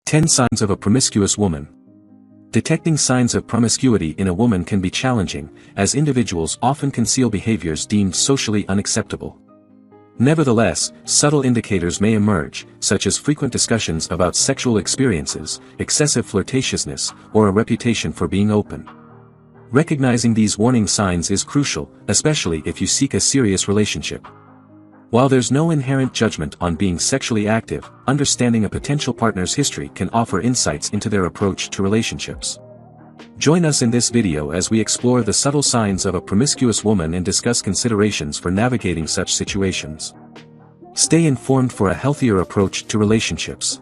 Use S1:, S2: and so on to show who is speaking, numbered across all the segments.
S1: 10 Signs of a Promiscuous Woman. Detecting signs of promiscuity in a woman can be challenging, as individuals often conceal behaviors deemed socially unacceptable. Nevertheless, subtle indicators may emerge, such as frequent discussions about sexual experiences, excessive flirtatiousness, or a reputation for being open. Recognizing these warning signs is crucial, especially if you seek a serious relationship. While there's no inherent judgment on being sexually active, understanding a potential partner's history can offer insights into their approach to relationships. Join us in this video as we explore the subtle signs of a promiscuous woman and discuss considerations for navigating such situations. Stay informed for a healthier approach to relationships.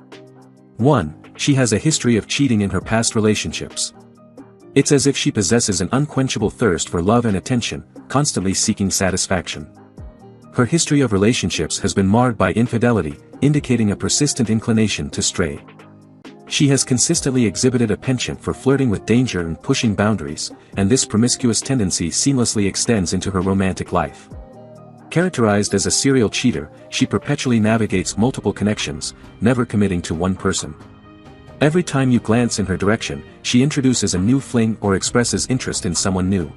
S1: 1. She has a history of cheating in her past relationships. It's as if she possesses an unquenchable thirst for love and attention, constantly seeking satisfaction. Her history of relationships has been marred by infidelity, indicating a persistent inclination to stray. She has consistently exhibited a penchant for flirting with danger and pushing boundaries, and this promiscuous tendency seamlessly extends into her romantic life. Characterized as a serial cheater, she perpetually navigates multiple connections, never committing to one person. Every time you glance in her direction, she introduces a new fling or expresses interest in someone new.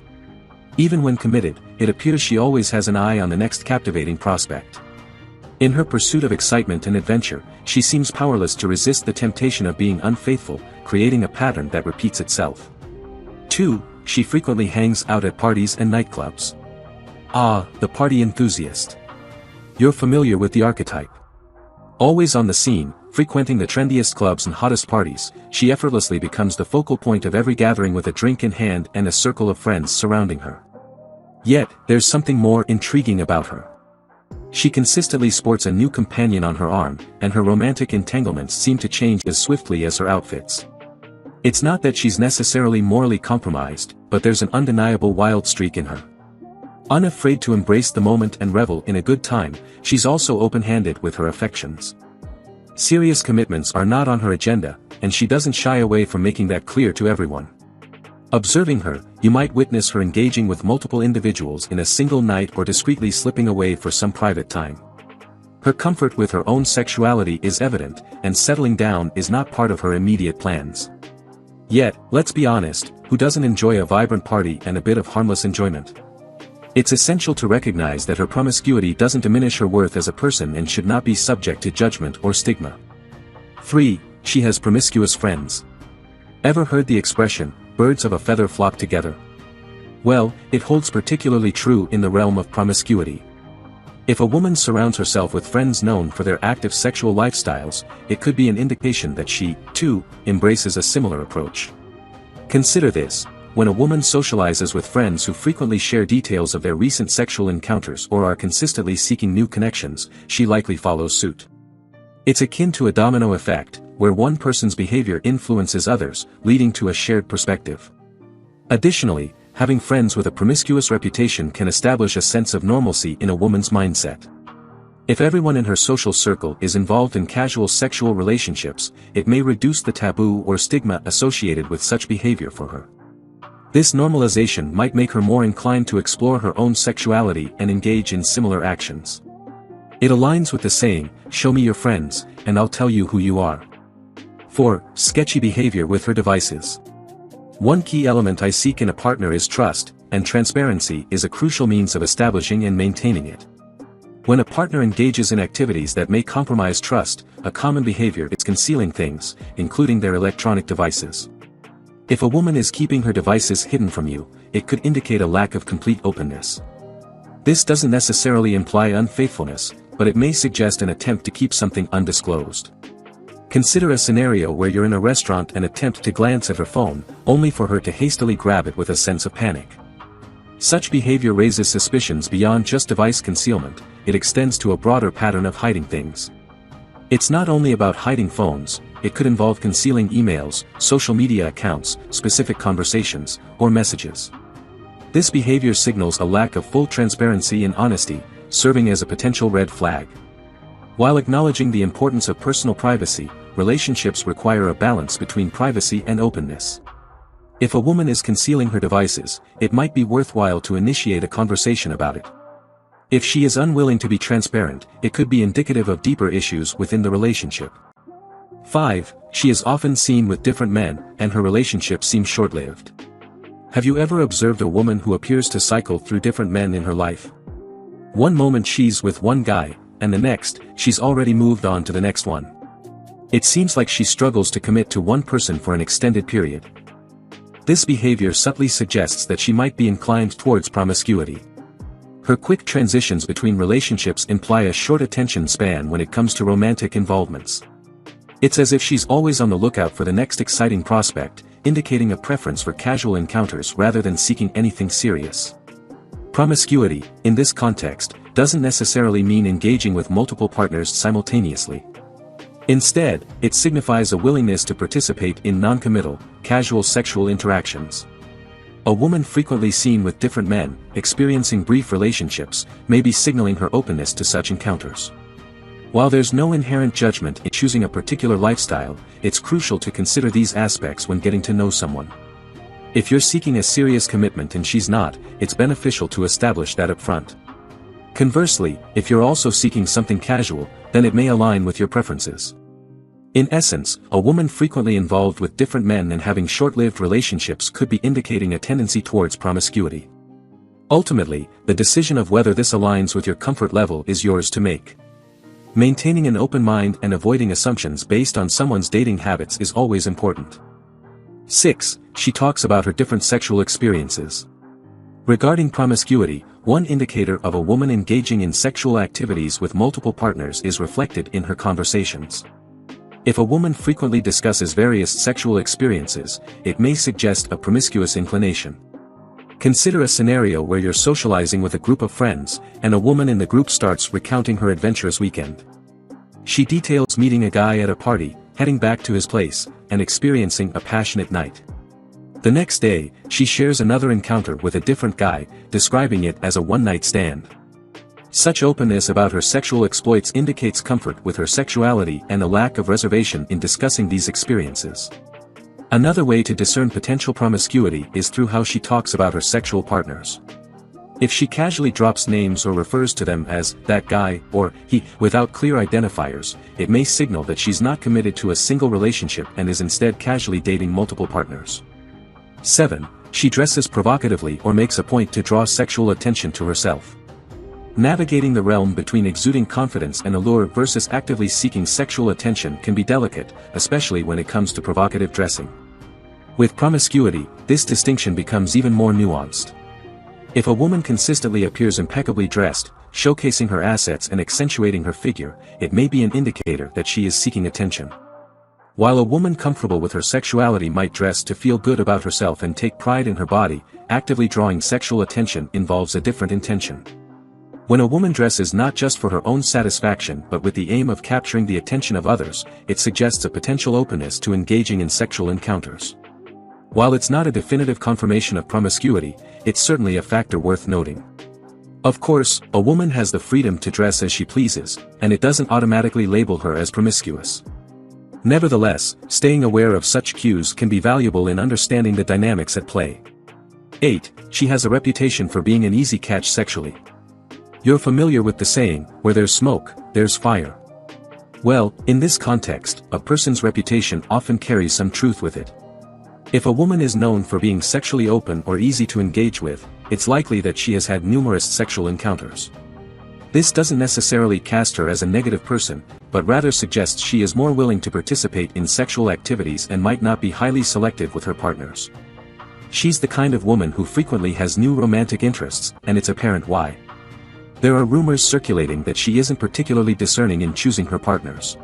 S1: Even when committed, it appears she always has an eye on the next captivating prospect. In her pursuit of excitement and adventure, she seems powerless to resist the temptation of being unfaithful, creating a pattern that repeats itself. 2. She frequently hangs out at parties and nightclubs. Ah, the party enthusiast. You're familiar with the archetype. Always on the scene, frequenting the trendiest clubs and hottest parties, she effortlessly becomes the focal point of every gathering with a drink in hand and a circle of friends surrounding her. Yet, there's something more intriguing about her. She consistently sports a new companion on her arm, and her romantic entanglements seem to change as swiftly as her outfits. It's not that she's necessarily morally compromised, but there's an undeniable wild streak in her. Unafraid to embrace the moment and revel in a good time, she's also open-handed with her affections. Serious commitments are not on her agenda, and she doesn't shy away from making that clear to everyone. Observing her, you might witness her engaging with multiple individuals in a single night or discreetly slipping away for some private time. Her comfort with her own sexuality is evident, and settling down is not part of her immediate plans. Yet, let's be honest, who doesn't enjoy a vibrant party and a bit of harmless enjoyment? It's essential to recognize that her promiscuity doesn't diminish her worth as a person and should not be subject to judgment or stigma. 3. She has promiscuous friends. Ever heard the expression, birds of a feather flock together? Well, it holds particularly true in the realm of promiscuity. If a woman surrounds herself with friends known for their active sexual lifestyles, it could be an indication that she, too, embraces a similar approach. Consider this: when a woman socializes with friends who frequently share details of their recent sexual encounters or are consistently seeking new connections, she likely follows suit. It's akin to a domino effect, where one person's behavior influences others, leading to a shared perspective. Additionally, having friends with a promiscuous reputation can establish a sense of normalcy in a woman's mindset. If everyone in her social circle is involved in casual sexual relationships, it may reduce the taboo or stigma associated with such behavior for her. This normalization might make her more inclined to explore her own sexuality and engage in similar actions. It aligns with the saying, "Show me your friends, and I'll tell you who you are." 4. Sketchy behavior with her devices. One key element I seek in a partner is trust, and transparency is a crucial means of establishing and maintaining it. When a partner engages in activities that may compromise trust, a common behavior is concealing things, including their electronic devices. If a woman is keeping her devices hidden from you, it could indicate a lack of complete openness. This doesn't necessarily imply unfaithfulness, but it may suggest an attempt to keep something undisclosed. Consider a scenario where you're in a restaurant and attempt to glance at her phone, only for her to hastily grab it with a sense of panic. Such behavior raises suspicions beyond just device concealment; it extends to a broader pattern of hiding things. It's not only about hiding phones, it could involve concealing emails, social media accounts, specific conversations, or messages. This behavior signals a lack of full transparency and honesty, serving as a potential red flag. While acknowledging the importance of personal privacy, relationships require a balance between privacy and openness. If a woman is concealing her devices, it might be worthwhile to initiate a conversation about it. If she is unwilling to be transparent, it could be indicative of deeper issues within the relationship. 5. She is often seen with different men, and her relationships seem short-lived. Have you ever observed a woman who appears to cycle through different men in her life? One moment she's with one guy, and the next, she's already moved on to the next one. It seems like she struggles to commit to one person for an extended period. This behavior subtly suggests that she might be inclined towards promiscuity. Her quick transitions between relationships imply a short attention span when it comes to romantic involvements. It's as if she's always on the lookout for the next exciting prospect, indicating a preference for casual encounters rather than seeking anything serious. Promiscuity, in this context, doesn't necessarily mean engaging with multiple partners simultaneously. Instead, it signifies a willingness to participate in non-committal, casual sexual interactions. A woman frequently seen with different men, experiencing brief relationships, may be signaling her openness to such encounters. While there's no inherent judgment in choosing a particular lifestyle, it's crucial to consider these aspects when getting to know someone. If you're seeking a serious commitment and she's not, it's beneficial to establish that up front. Conversely, if you're also seeking something casual, then it may align with your preferences. In essence, a woman frequently involved with different men and having short-lived relationships could be indicating a tendency towards promiscuity. Ultimately, the decision of whether this aligns with your comfort level is yours to make. Maintaining an open mind and avoiding assumptions based on someone's dating habits is always important. 6. She talks about her different sexual experiences. Regarding promiscuity, one indicator of a woman engaging in sexual activities with multiple partners is reflected in her conversations. If a woman frequently discusses various sexual experiences, it may suggest a promiscuous inclination. Consider a scenario where you're socializing with a group of friends, and a woman in the group starts recounting her adventurous weekend. She details meeting a guy at a party, heading back to his place, and experiencing a passionate night. The next day, she shares another encounter with a different guy, describing it as a one-night stand. Such openness about her sexual exploits indicates comfort with her sexuality and a lack of reservation in discussing these experiences. Another way to discern potential promiscuity is through how she talks about her sexual partners. If she casually drops names or refers to them as that guy or he without clear identifiers, it may signal that she's not committed to a single relationship and is instead casually dating multiple partners. 7. She dresses provocatively or makes a point to draw sexual attention to herself. Navigating the realm between exuding confidence and allure versus actively seeking sexual attention can be delicate, especially when it comes to provocative dressing. With promiscuity, this distinction becomes even more nuanced. If a woman consistently appears impeccably dressed, showcasing her assets and accentuating her figure, it may be an indicator that she is seeking attention. While a woman comfortable with her sexuality might dress to feel good about herself and take pride in her body, actively drawing sexual attention involves a different intention. When a woman dresses not just for her own satisfaction but with the aim of capturing the attention of others, it suggests a potential openness to engaging in sexual encounters. While it's not a definitive confirmation of promiscuity, it's certainly a factor worth noting. Of course, a woman has the freedom to dress as she pleases, and it doesn't automatically label her as promiscuous. Nevertheless, staying aware of such cues can be valuable in understanding the dynamics at play. 8. She has a reputation for being an easy catch sexually. You're familiar with the saying, where there's smoke, there's fire. Well, in this context, a person's reputation often carries some truth with it. If a woman is known for being sexually open or easy to engage with, it's likely that she has had numerous sexual encounters. This doesn't necessarily cast her as a negative person, but rather suggests she is more willing to participate in sexual activities and might not be highly selective with her partners. She's the kind of woman who frequently has new romantic interests, and it's apparent why. There are rumors circulating that she isn't particularly discerning in choosing her partners.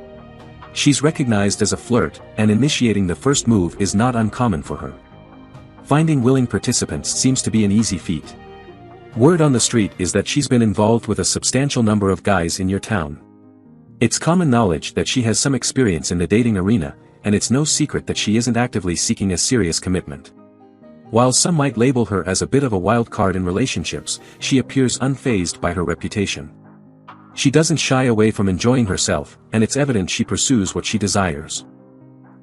S1: She's recognized as a flirt, and initiating the first move is not uncommon for her. Finding willing participants seems to be an easy feat. Word on the street is that she's been involved with a substantial number of guys in your town. It's common knowledge that she has some experience in the dating arena, and it's no secret that she isn't actively seeking a serious commitment. While some might label her as a bit of a wild card in relationships, she appears unfazed by her reputation. She doesn't shy away from enjoying herself, and it's evident she pursues what she desires.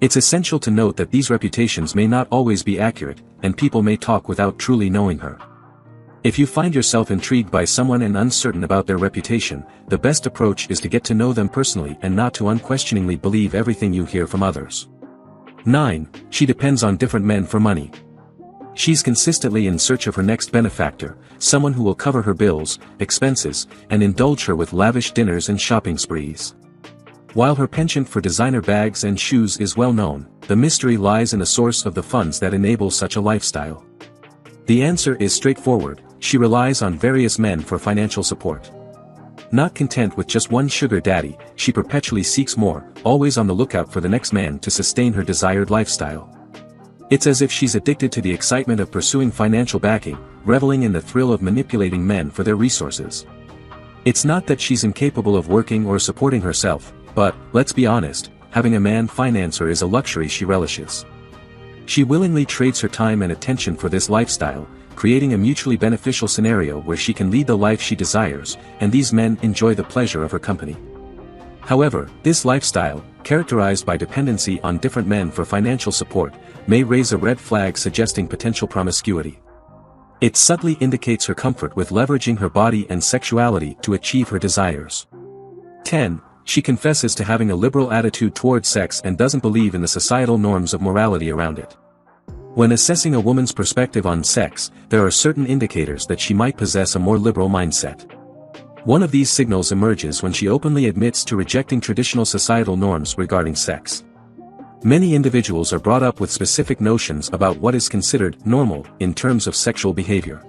S1: It's essential to note that these reputations may not always be accurate, and people may talk without truly knowing her. If you find yourself intrigued by someone and uncertain about their reputation, the best approach is to get to know them personally and not to unquestioningly believe everything you hear from others. 9. She depends on different men for money. She's consistently in search of her next benefactor, someone who will cover her bills, expenses, and indulge her with lavish dinners and shopping sprees. While her penchant for designer bags and shoes is well known, the mystery lies in the source of the funds that enable such a lifestyle. The answer is straightforward: she relies on various men for financial support. Not content with just one sugar daddy, she perpetually seeks more, always on the lookout for the next man to sustain her desired lifestyle. It's as if she's addicted to the excitement of pursuing financial backing, reveling in the thrill of manipulating men for their resources. It's not that she's incapable of working or supporting herself, but, let's be honest, having a man finance her is a luxury she relishes. She willingly trades her time and attention for this lifestyle, creating a mutually beneficial scenario where she can lead the life she desires, and these men enjoy the pleasure of her company. However, this lifestyle, characterized by dependency on different men for financial support, may raise a red flag suggesting potential promiscuity. It subtly indicates her comfort with leveraging her body and sexuality to achieve her desires. 10. She confesses to having a liberal attitude toward sex and doesn't believe in the societal norms of morality around it. When assessing a woman's perspective on sex, there are certain indicators that she might possess a more liberal mindset. One of these signals emerges when she openly admits to rejecting traditional societal norms regarding sex. Many individuals are brought up with specific notions about what is considered normal in terms of sexual behavior.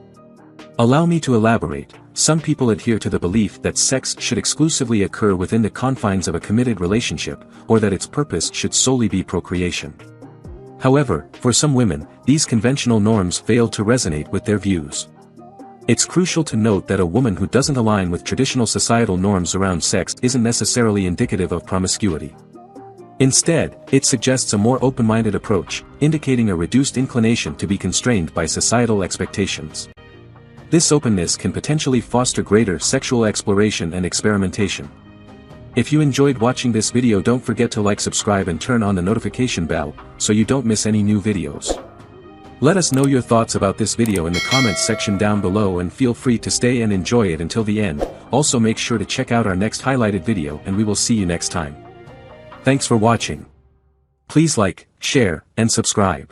S1: Allow me to elaborate. Some people adhere to the belief that sex should exclusively occur within the confines of a committed relationship, or that its purpose should solely be procreation. However, for some women, these conventional norms fail to resonate with their views. It's crucial to note that a woman who doesn't align with traditional societal norms around sex isn't necessarily indicative of promiscuity. Instead, it suggests a more open-minded approach, indicating a reduced inclination to be constrained by societal expectations. This openness can potentially foster greater sexual exploration and experimentation. If you enjoyed watching this video, don't forget to like, subscribe and turn on the notification bell, so you don't miss any new videos. Let us know your thoughts about this video in the comments section down below, and feel free to stay and enjoy it until the end. Also make sure to check out our next highlighted video, and we will see you next time. Thanks for watching. Please like, share, and subscribe.